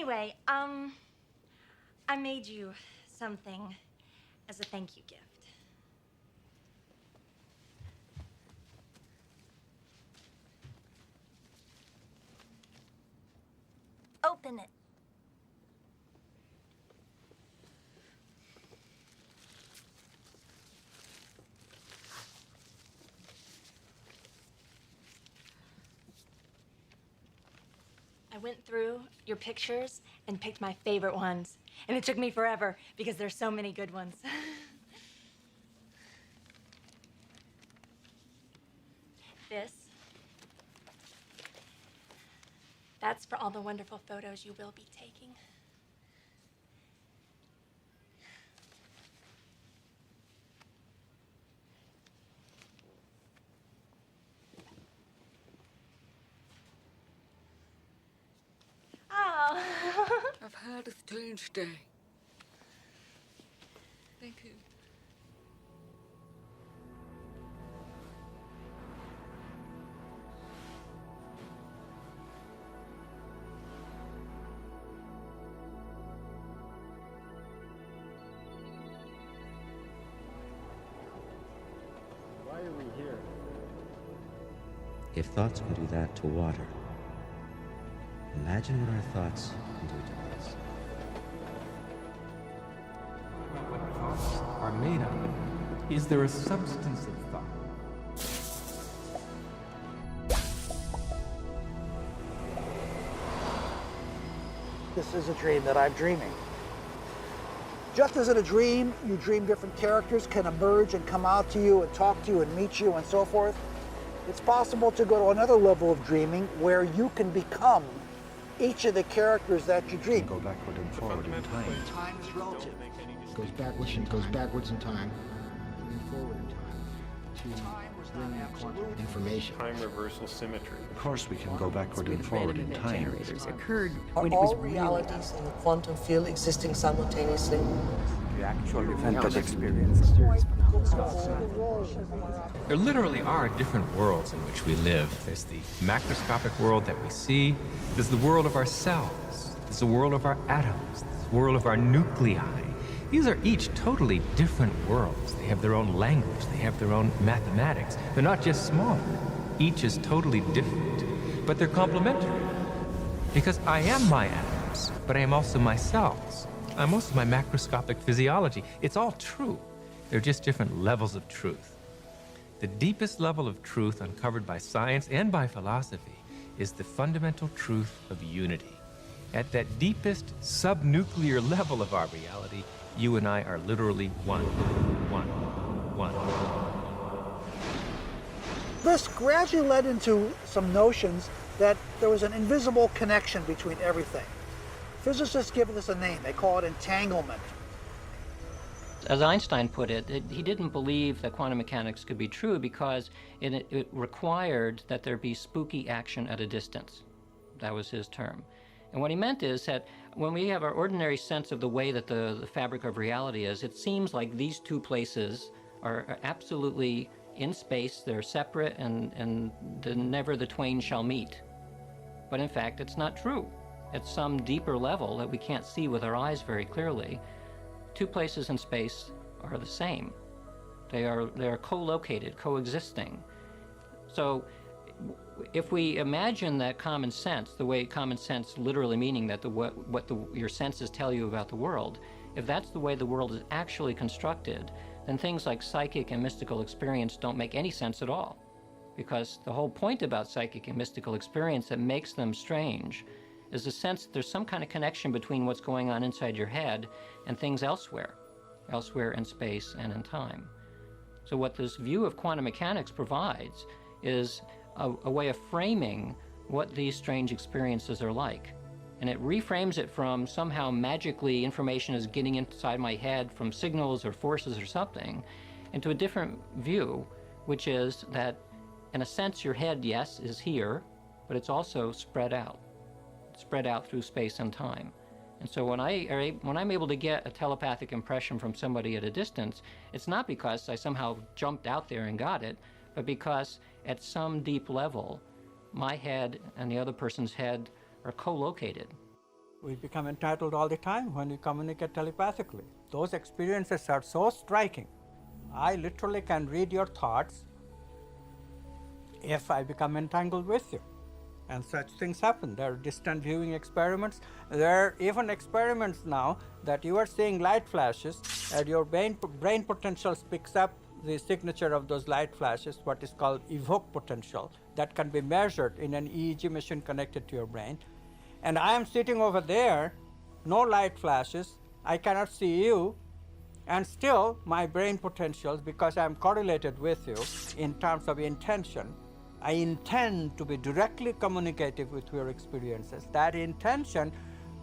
Anyway, I made you something as a thank you gift. Open it. I went through your pictures and picked my favorite ones. And it took me forever because there's so many good ones. That's for all the wonderful photos you will be taking. Oh. I've had a strange day. Thank you. Why are we here? If thoughts can do that to water, imagine what our thoughts can do to us. What thoughts are made of? Is there a substance of thought? This is a dream that I'm dreaming. Just as in a dream, you dream different characters can emerge and come out to you and talk to you and meet you and so forth. It's possible to go to another level of dreaming where you can become each of the characters that you dream. Go backward and forward in time. Time is relative. Goes backwards in time, moving forward in time. Time was not absolute. Information. Time reversal symmetry. Of course we can go backward and forward in time. Generators occurred Are when it was all really realities in the quantum field existing simultaneously? The actual event of experience. There literally are different worlds in which we live. There's the macroscopic world that we see. There's the world of our cells. There's the world of our atoms. There's the world of our nuclei. These are each totally different worlds. They have their own language. They have their own mathematics. They're not just smaller. Each is totally different, but they're complementary. Because I am my atoms, but I am also my cells. I'm also my macroscopic physiology. It's all true. They're just different levels of truth. The deepest level of truth uncovered by science and by philosophy is the fundamental truth of unity. At that deepest subnuclear level of our reality, you and I are literally one. This gradually led into some notions that there was an invisible connection between everything. Physicists give this a name. They call it entanglement. As Einstein put it, he didn't believe that quantum mechanics could be true because it required that there be spooky action at a distance. That was his term. And what he meant is that when we have our ordinary sense of the way that the fabric of reality is, it seems like these two places are absolutely in space, they're separate, and never the twain shall meet. But in fact, it's not true. At some deeper level that we can't see with our eyes very clearly, two places in space are the same. They are co-located, coexisting. So if we imagine that common sense, the way common sense literally meaning that your senses tell you about the world, if that's the way the world is actually constructed, then things like psychic and mystical experience don't make any sense at all. Because the whole point about psychic and mystical experience that makes them strange is the sense that there's some kind of connection between what's going on inside your head and things elsewhere in space and in time. So what this view of quantum mechanics provides is a way of framing what these strange experiences are like. And it reframes it from somehow magically information is getting inside my head from signals or forces or something into a different view, which is that in a sense your head, yes, is here, but it's also spread out through space and time. And so when I'm able to get a telepathic impression from somebody at a distance, it's not because I somehow jumped out there and got it, but because at some deep level, my head and the other person's head are co-located. We become entitled all the time when we communicate telepathically. Those experiences are so striking. I literally can read your thoughts if I become entangled with you. And such things happen. There are distant viewing experiments. There are even experiments now that you are seeing light flashes and your brain potential picks up the signature of those light flashes, what is called evoke potential, that can be measured in an EEG machine connected to your brain. And I am sitting over there, no light flashes, I cannot see you, and still my brain potentials, because I am correlated with you in terms of intention, I intend to be directly communicative with your experiences. That intention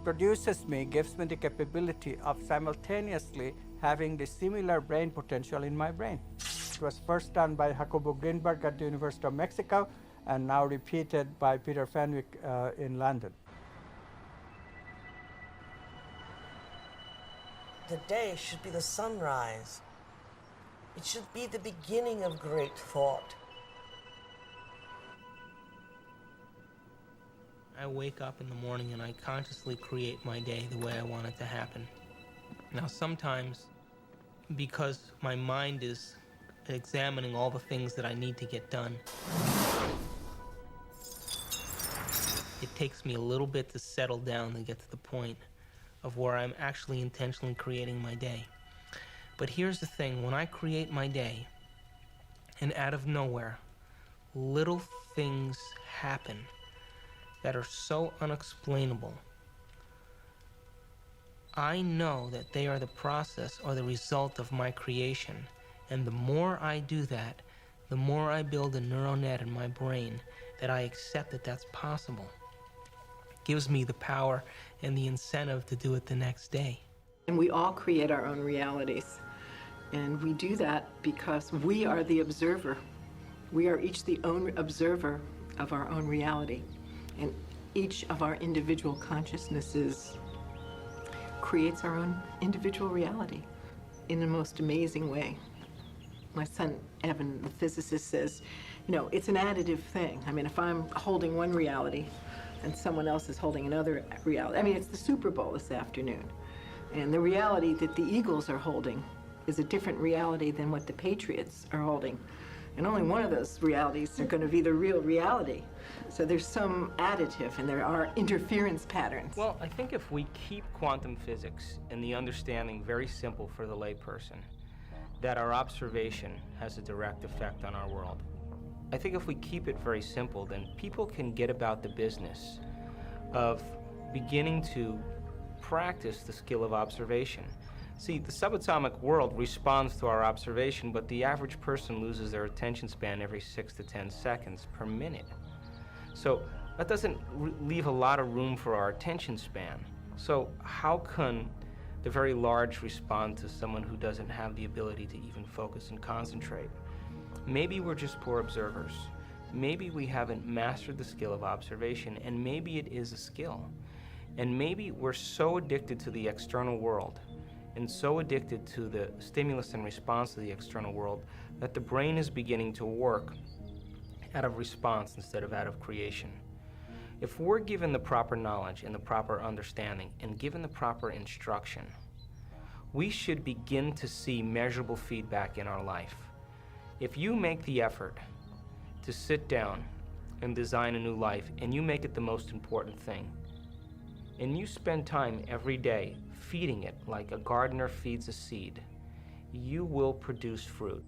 produces me, gives me the capability of simultaneously having the similar brain potential in my brain. It was first done by Jacobo Greenberg at the University of Mexico and now repeated by Peter Fenwick in London. The day should be the sunrise. It should be the beginning of great thought. I wake up in the morning and I consciously create my day the way I want it to happen. Now sometimes, because my mind is examining all the things that I need to get done, it takes me a little bit to settle down and get to the point of where I'm actually intentionally creating my day. But here's the thing, when I create my day, and out of nowhere, little things happen that are so unexplainable, I know that they are the process or the result of my creation. And the more I do that, the more I build a neural net in my brain that I accept that that's possible. It gives me the power and the incentive to do it the next day. And we all create our own realities. And we do that because we are the observer. We are each the own observer of our own reality. And each of our individual consciousnesses creates our own individual reality in the most amazing way. My son, Evan, the physicist, says, you know, it's an additive thing. I mean, if I'm holding one reality and someone else is holding another reality. I mean, it's the Super Bowl this afternoon. And the reality that the Eagles are holding is a different reality than what the Patriots are holding. And only one of those realities are going to be the real reality. So there's some additive, and there are interference patterns. Well, I think if we keep quantum physics and the understanding very simple for the layperson, that our observation has a direct effect on our world. I think if we keep it very simple, then people can get about the business of beginning to practice the skill of observation. See, the subatomic world responds to our observation, but the average person loses their attention span every 6 to 10 seconds per minute. So that doesn't leave a lot of room for our attention span. So how can the very large respond to someone who doesn't have the ability to even focus and concentrate? Maybe we're just poor observers. Maybe we haven't mastered the skill of observation, and maybe it is a skill. And maybe we're so addicted to the external world and so addicted to the stimulus and response to the external world that the brain is beginning to work out of response instead of out of creation. If we're given the proper knowledge and the proper understanding and given the proper instruction, we should begin to see measurable feedback in our life. If you make the effort to sit down and design a new life, and you make it the most important thing, and you spend time every day feeding it like a gardener feeds a seed, you will produce fruit.